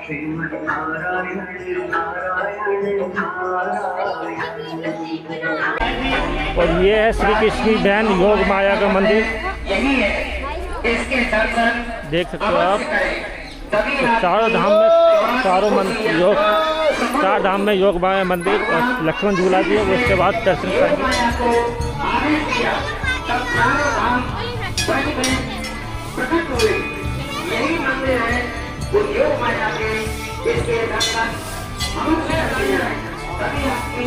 और ये है श्री कृष्ण की बहन योग माया का मंदिर, देख सकते हो आप। चारों धाम में चार धाम में योग माया मंदिर और लक्ष्मण झूला भी है, वो इसके बाद दर्शन करेंगे। यही मंदिर है वो योग माया के, इसके दर्शन अवश्य करिए। तभी अपनी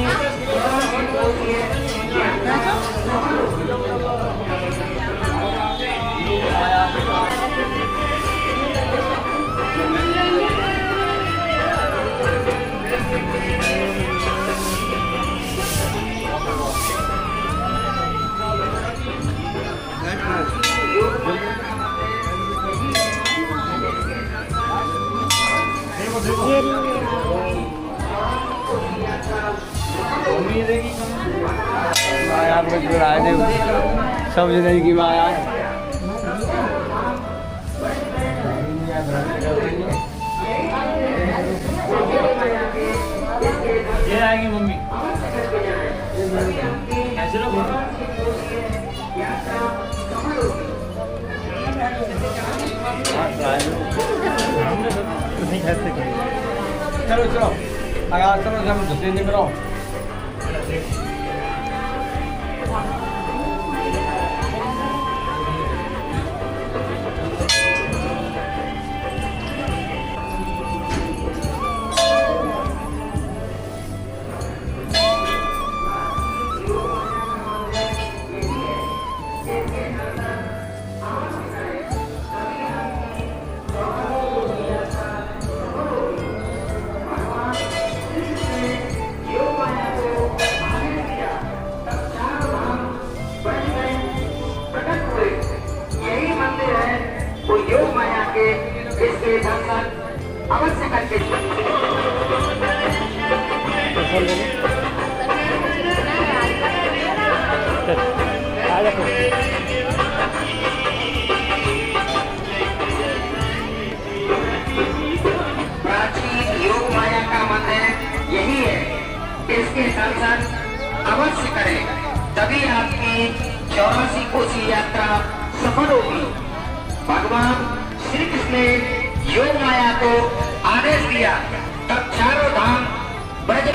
समझने की माया ये आएगी मम्मी कैसे लोग चलो चलो आगे चलो जब दूसरे दिन करो। इसके दर्शन अवश्य करके प्राचीन योग माया का मंदिर यही है, इसके दर्शन अवश्य करें, तभी आपकी 84 कोसी यात्रा सफल होगी। भगवान श्री कृष्ण ने योग माया को आदेश दिया, तब चारों धाम ब्रज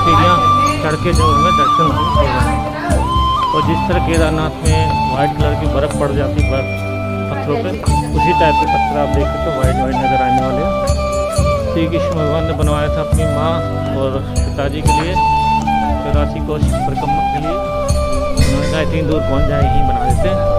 सीढ़ियाँ चढ़ के जो हमें दर्शन होंगे। और जिस तरह केदारनाथ में वाइट कलर की बर्फ़ पड़ जाती है पत्थरों पे, उसी टाइप के पत्थर आप देख सकते हो वाइट वाइट नज़र आने वाले। श्री कृष्ण भगवान ने बनवाया था अपनी माँ और पिताजी के लिए 84 कोस परिक्रमा के लिए। उन्होंने कहा इतनी दूर पहुँच जाए यहीं बना देते हैं।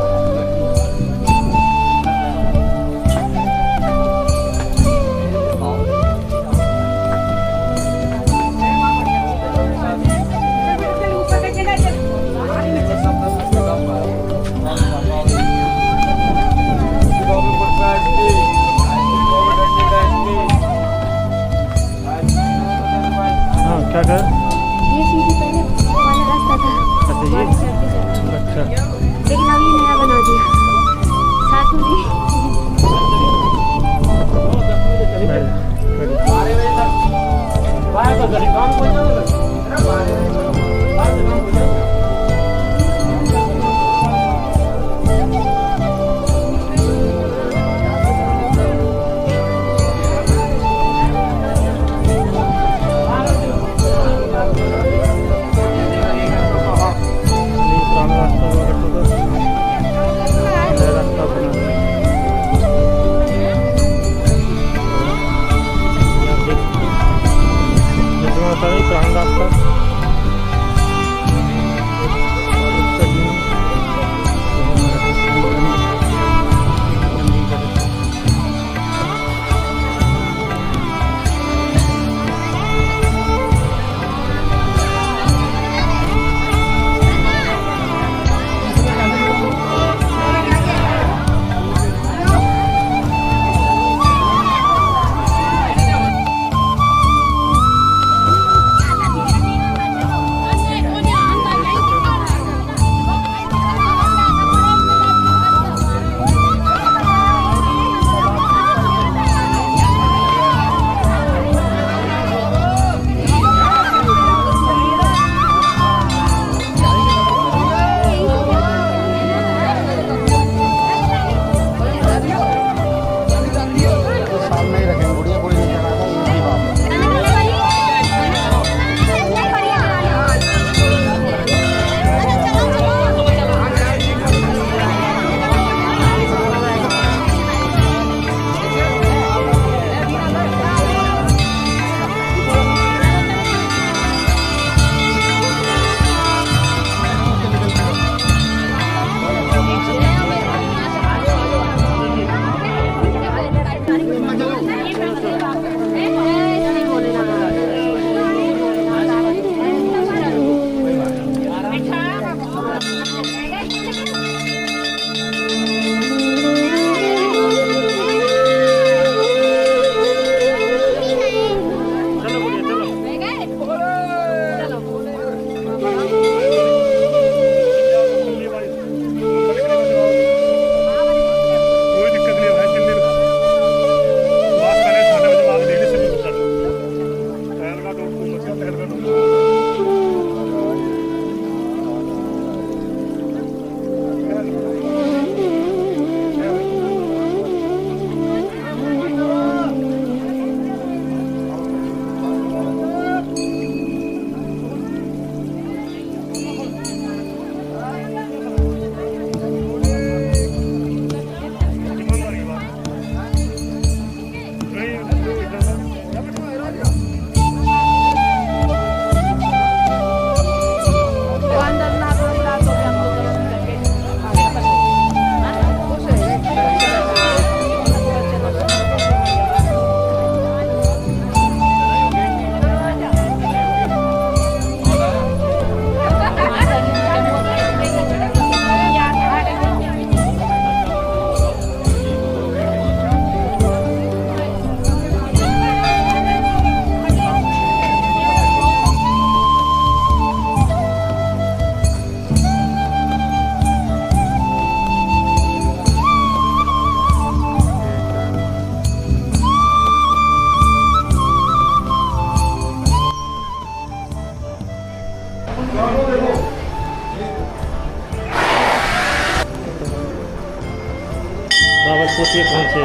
अब पूछिए कौन से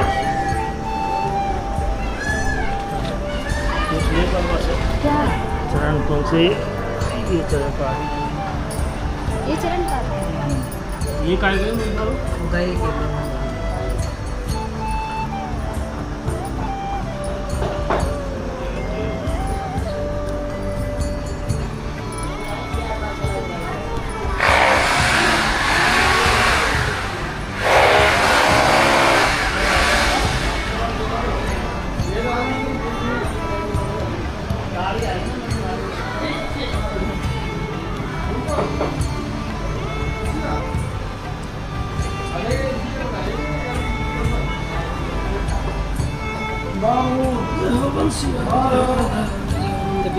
क्या चरण कौन से? ये चरण पहाड़ी, ये चरण का ये काय गए गए के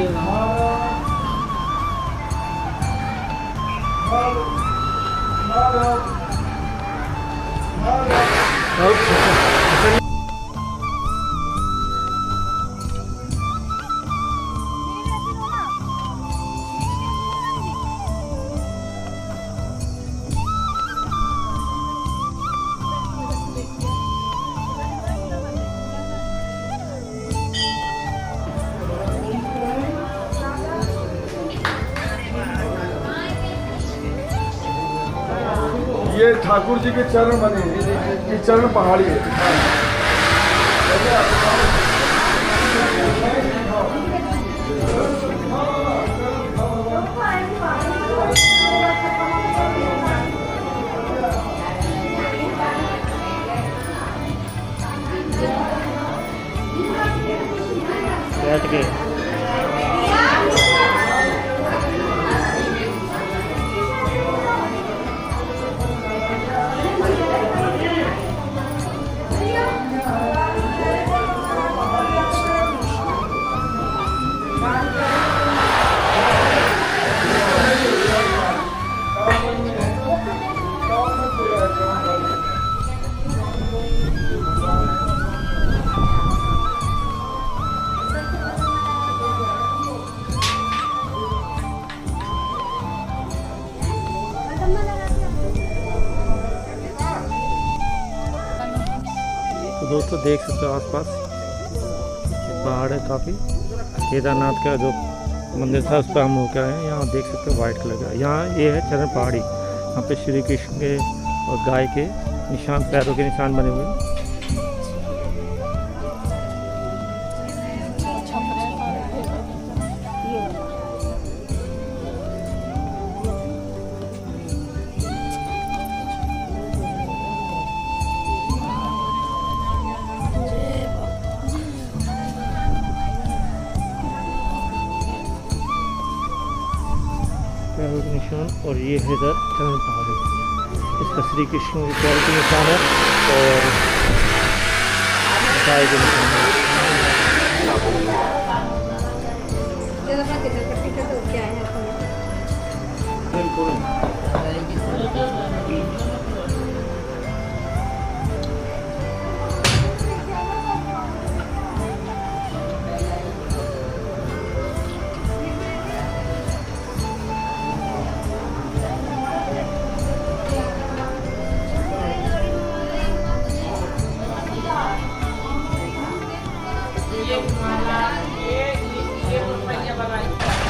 ये ठाकुर जी के चरण बने हैं, ये चरण पहाड़ी है। बैठ गए। तो दोस्तों देख सकते हो आसपास पहाड़ है काफ़ी। केदारनाथ का जो मंदिर था उस पर हम होकर आए हैं। यहाँ देख सकते हो वाइट कलर का, यहाँ ये है चरण पहाड़ी। यहाँ पे श्री कृष्ण के और गाय के निशान, पैरों के निशान बने हुए हैं। पैरों के निशान, और ये है इधर चरण पहाड़ी। इसका श्री कृष्ण के पैरों के निशान है और गाय के निशान है।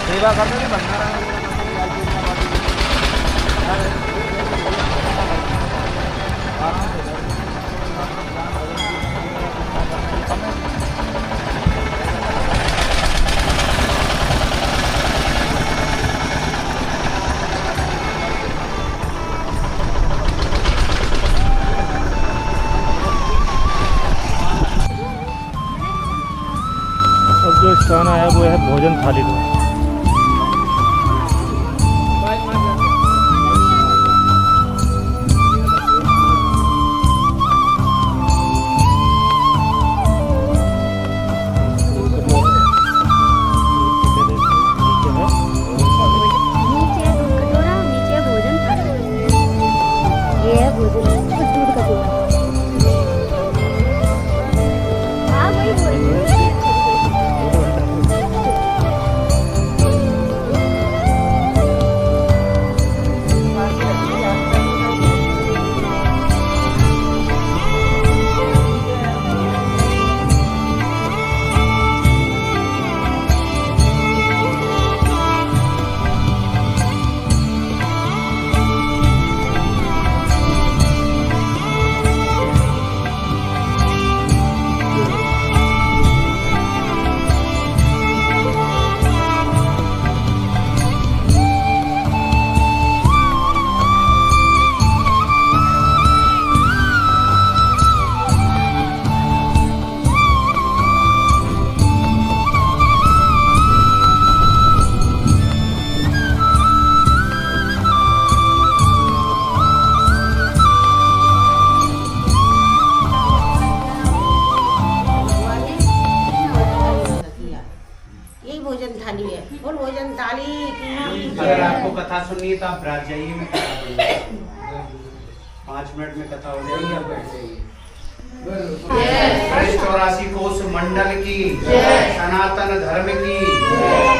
सेवा करते थे बनना अब जो स्थान आया वो है भोजन थाली का। नहीं है तो आप रात जाइए, मैं कथा पढ़ूंगा। 5 मिनट में कथा हो जाएगी, आप बैठ जाइए। 84 कोष मंडल की, सनातन धर्म की,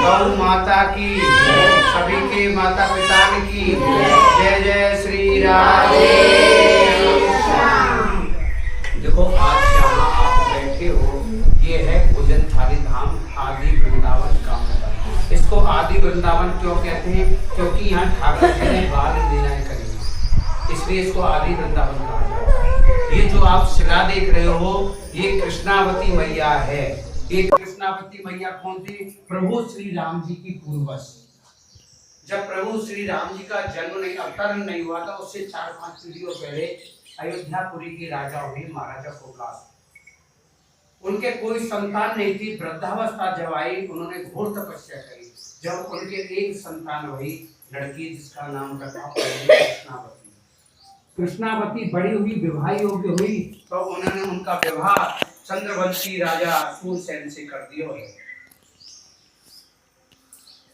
गौ माता की, सभी के माता पिता की जय जय श्री राम। देखो आज जहाँ आप बैठे हो ये है भोजन थाली धाम आदि वृंदावन का मंडल। इसको आदि वृंदावन क्यों कहते हैं? क्योंकि यहाँ ठाकुर जी ने बाल लीलाएं करी, इसलिए इसको आदि वृंदावन कहा जाता है। ये जो आप शिला देख रहे हो ये कृष्णावती मैया है। ये कृष्णावती मैया कौन थी? प्रभु श्री राम जी की पूर्वज। जब प्रभु श्री राम जी का जन्म नहीं, अवतरण नहीं हुआ था, उससे 4-5 पीढ़ियों पहले अयोध्यापुरी के राजा हुए महाराजा कोकलास। उनके कोई संतान नहीं थी। वृद्धावस्था जब आई उन्होंने घोर तपस्या करी। जब उनके एक संतान हुई लड़की जिसका नाम रखा कृष्णावती। कृष्णावती बड़ी हुई, विवाह योग्य हुई, तो उन्होंने उनका विवाह चंद्रवंशी राजा सूरसेन से कर दिया।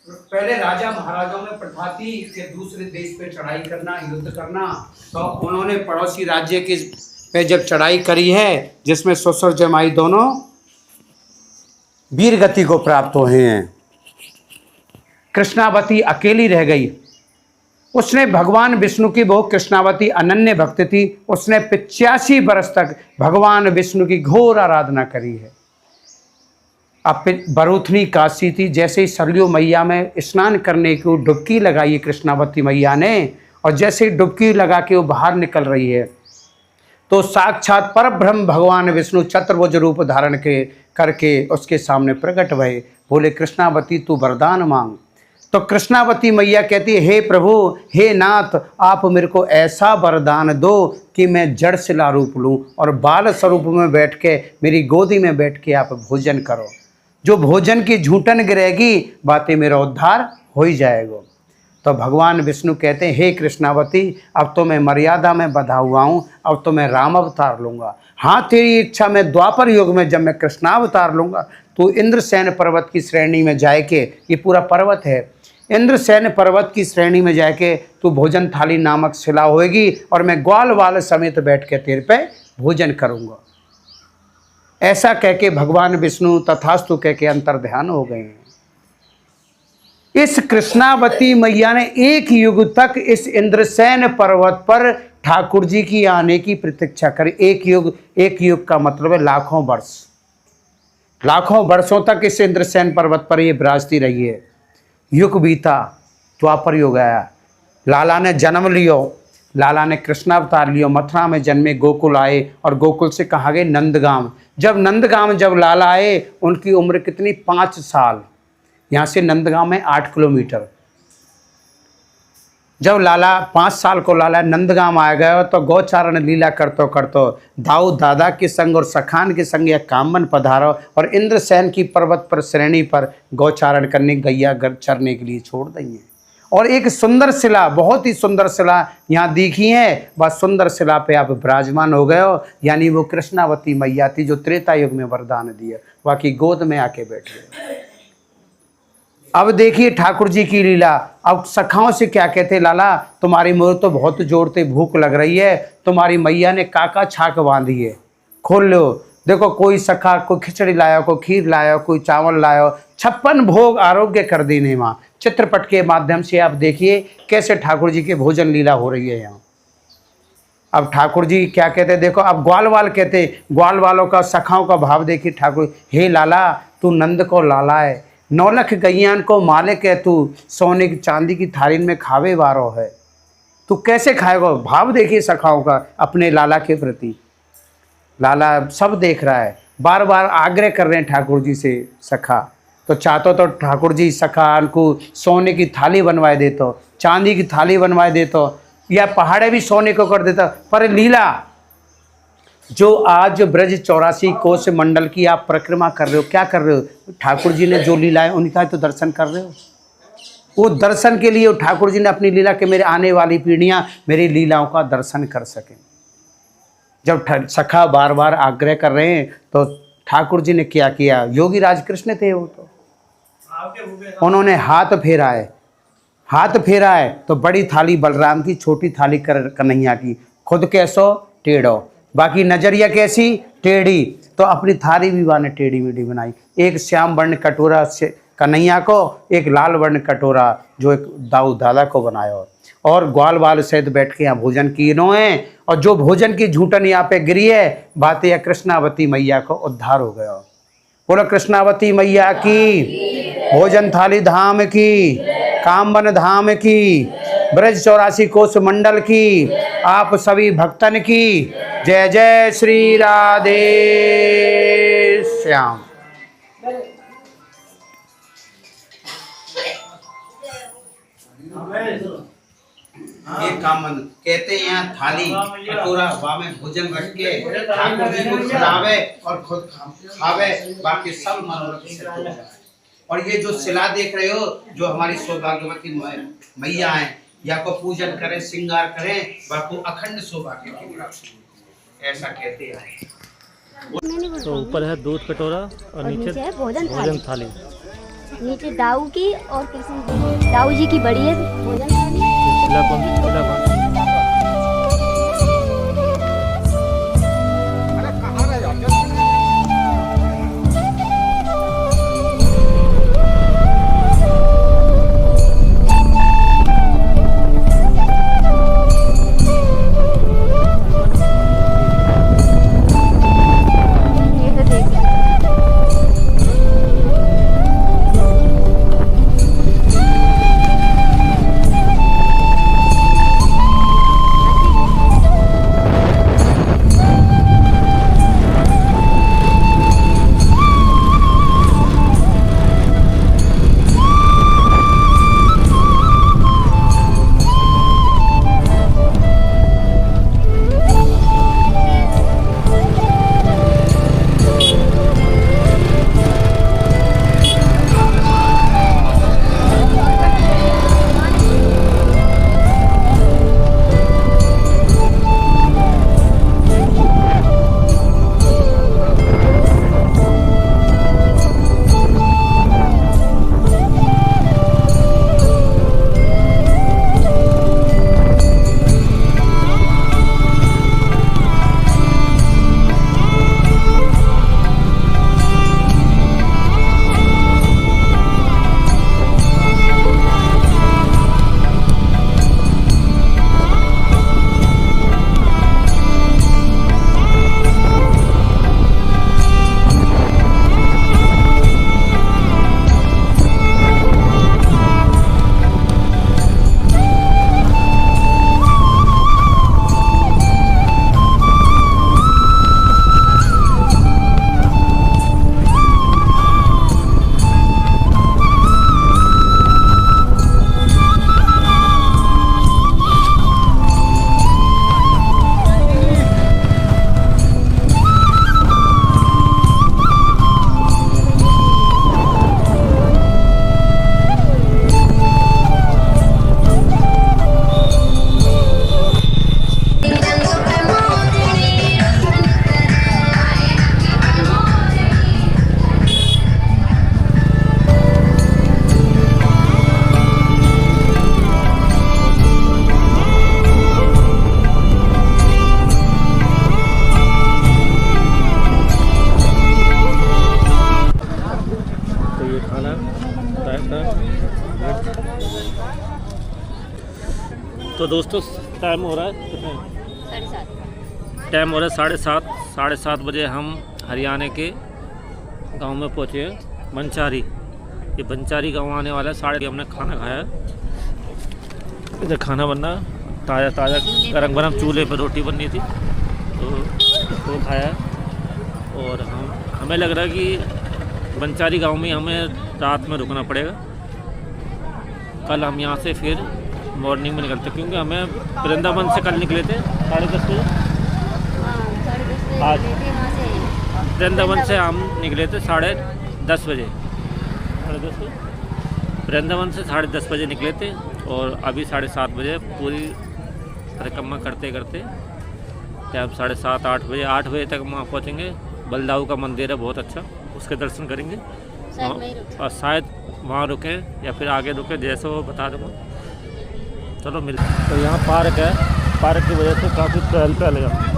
पहले राजा महाराजाओं में प्रथा थी कि दूसरे देश पे चढ़ाई करना, युद्ध करना, तो उन्होंने पड़ोसी राज्य के पे जब चढ़ाई करी है जिसमें ससुर जमाई दोनों वीर गति को प्राप्त हुए हैं। कृष्णावती अकेली रह गई। उसने भगवान विष्णु की, बहुत कृष्णावती अनन्य भक्त थी, उसने 85 वर्ष तक भगवान विष्णु की घोर आराधना करी है। अब बरूथनी काशी थी, जैसे ही सरयू मैया में स्नान करने की डुबकी लगाई कृष्णावती मैया ने, और जैसे ही डुबकी लगा के वो बाहर निकल रही है तो साक्षात परब्रह्म भगवान विष्णु चतुर्भुज रूप धारण करके उसके सामने प्रकट भये। बोले कृष्णावती तू वरदान मांग। तो कृष्णावती मैया कहती है हे प्रभु, हे नाथ, आप मेरे को ऐसा वरदान दो कि मैं जड़ शिला रूप लूँ और बाल स्वरूप में बैठ के मेरी गोदी में बैठ के आप भोजन करो। जो भोजन की झूठन गिरेगी बातें मेरा उद्धार हो ही जाएगा। तो भगवान विष्णु कहते हैं हे कृष्णावती, अब तो मैं मर्यादा में बंधा हुआ हूँ, अब तो मैं राम अवतार लूँगा। हाँ तेरी इच्छा में द्वापर युग में जब मैं कृष्णावतार लूँगा तो इंद्रसेन पर्वत की श्रेणी में जाके, ये पूरा पर्वत है, इंद्रसेन पर्वत की श्रेणी में जाके तू भोजन थाली नामक शिला होएगी और मैं ग्वाल वाल समेत बैठ के तेरे पे भोजन करूँगा। ऐसा कह के भगवान विष्णु तथास्तु कह के अंतर ध्यान हो गए हैं। इस कृष्णावती मैया ने एक युग तक इस इंद्रसेन पर्वत पर ठाकुर जी की आने की प्रतीक्षा करी। एक युग का मतलब है लाखों वर्ष। लाखों वर्षों तक इस इंद्रसेन पर्वत पर ये विराजती रही है। युग बीता, द्वापर युग आया, लाला ने जन्म लियो, लाला ने कृष्णावतार लियो, मथुरा में जन्मे, गोकुल आए और गोकुल से कहा गए नंदगांव। जब लाला आए उनकी उम्र कितनी? 5 साल। यहाँ से नंदगांव में 8 किलोमीटर। जब लाला 5 साल को लाला नंदगांव आ गया तो गौचारण लीला करतो दाऊ दादा के संग और सखान के संग यह कामन पधारो और इंद्रसेन की पर्वत पर श्रेणी पर गौचारण करने गैया घर चरने के लिए छोड़ देंगे। और एक सुंदर शिला, बहुत ही सुंदर शिला यहाँ दिखी है, बस सुंदर शिला पे आप विराजमान हो गए हो, यानी वो कृष्णावती मैया थी जो त्रेता युग में वरदान दिया, बाकी गोद में आके बैठ गए। अब देखिए ठाकुर जी की लीला। अब सखाओं से क्या कहते, लाला तुम्हारी मोर तो बहुत जोरते भूख लग रही है, तुम्हारी मैया ने काका छाक बांधी है, खोल लो। देखो कोई सखा, कोई खिचड़ी लाया, कोई खीर लाया, कोई चावल लाया, 56 भोग आरोग्य कर देने माँ। चित्रपट के माध्यम से आप देखिए कैसे ठाकुर जी के भोजन लीला हो रही है यहाँ। अब ठाकुर जी क्या कहते, देखो अब ग्वाल वाल कहते, ग्वाल वालों का सखाओं का भाव देखिए। ठाकुर हे लाला तू नंद को लाला है, 9 लाख गैयान को मालिक है, तू सोने की चांदी की थाली में खावे वारो है, तू कैसे खाएगा? भाव देखिए सखाओं का अपने लाला के प्रति। लाला सब देख रहा है, बार बार आग्रह कर रहे हैं ठाकुर जी से सखा। तो चाहतो तो ठाकुर जी सखा को सोने की थाली बनवाए देते, चांदी की थाली बनवाए देते, या पहाड़े भी सोने को कर देता। पर लीला जो आज ब्रज 84 कोष मंडल की आप परिक्रमा कर रहे हो, क्या कर रहे हो? ठाकुर जी ने जो लीला है उनका तो दर्शन कर रहे हो। वो दर्शन के लिए ठाकुर जी ने अपनी लीला के मेरे आने वाली पीढ़ियां मेरी लीलाओं का दर्शन कर सकें। जब सखा बार बार आग्रह कर रहे हैं तो ठाकुर जी ने क्या किया? योगी राज कृष्ण थे वो, तो उन्होंने हाथ फेरा है, हाथ फेरा है तो बड़ी थाली बलराम की, छोटी थाली कन्हैया की। खुद कैसो टेढ़ो, बाकी नजरिया कैसी टेढ़ी, तो अपनी थाली भी वाने टेढ़ी मेढ़ी बनाई। एक श्याम वर्ण कटोरा से कन्हैया को, एक लाल वर्ण कटोरा जो एक दाऊ दादा को बनाया, और ग्वाल वाल सहित बैठ के यहाँ भोजन की इन्होंने। और जो भोजन की झूठन यहाँ पे गिरी है, बात यह कृष्णावती मैया को उद्धार हो गया। बोलो कृष्णावती मैया की, भोजन थाली धाम की, कामवन धाम की, ब्रज 84 कोष मंडल की, आप सभी भक्तन की जय जय श्री राधे श्याम। ये कामन कहते हैं, यहाँ थाली कटोरा वामे भोजन रख के ठाकुर जी को खिलावे और खुद खावे, बाकी सब मनोरथ सिद्ध हो जाए। और ये जो शिला देख रहे हो, जो हमारी सौभाग्यवती मैया है, या को पूजन करें, श्रृंगार करें, बापू अखंड सौभाग्य की प्राप्ति, ऐसा कहते हैं। तो ऊपर है दूध कटोरा और नीचे है भोजन भोजन थाली। नीचे दाऊ की और कृष्ण जी, दाऊ जी की बड़ी है भोजन थाली। शिला कौन सी? शिला कौन सी? तो दोस्तों टाइम हो रहा है कितने? 7:30 टाइम हो रहा है 7:30 बजे हम हरियाणा के गांव में पहुंचे हैं बंचारी। ये बंचारी गांव आने वाला है। 7:30 हमने खाना खाया है। इधर खाना बनना ताज़ा गरम चूल्हे पर रोटी बननी थी तो वो खाया है। और हमें लग रहा है कि बंचारी गांव में हमें रात में रुकना पड़ेगा। कल हम यहाँ से फिर मॉर्निंग में निकलते क्योंकि हमें वृंदावन से कल निकले थे 10:30 बजे। आज वृंदावन से हम निकले थे 10:30 बजे। वृंदावन से 10:30 बजे निकले थे और अभी 7:30 बजे पूरी परिक्रमा करते करते टाइम 7:30 8 बजे 8 बजे तक वहाँ पहुँचेंगे। बलदाऊ का मंदिर है बहुत अच्छा, उसके दर्शन करेंगे और शायद वहाँ रुकें या फिर आगे रुकें, जैसे वो बता दूँगा। चलो मिल। तो यहाँ पार्क है, पार्क की वजह से काफ़ी चहल पहल है।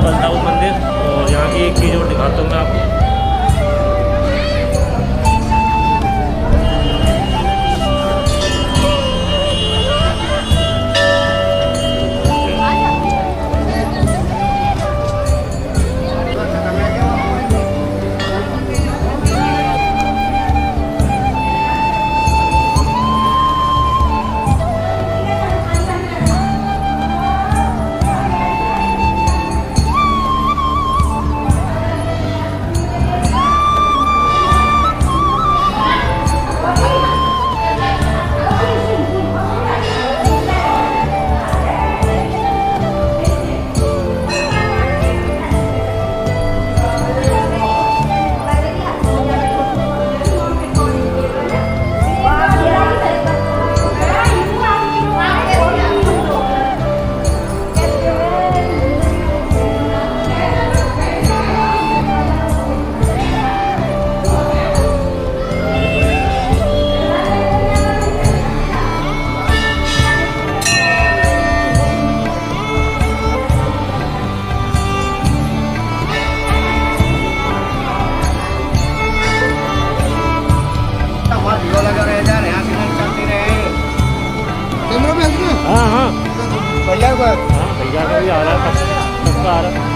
बलदाऊ मंदिर। और यहाँ की एक चीज़ और दिखाता हूँ मैं आपको। भैया को भैया का भी आ रहा है, सबका आ रहा है।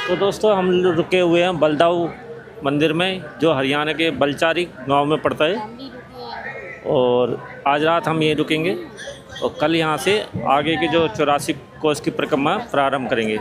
तो दोस्तों हम रुके हुए हैं बलदाऊ मंदिर में, जो हरियाणा के बलचारी गांव में पड़ता है। और आज रात हम यहीं रुकेंगे और कल यहाँ से आगे के जो 84 कोस की परिक्रमा प्रारंभ करेंगे।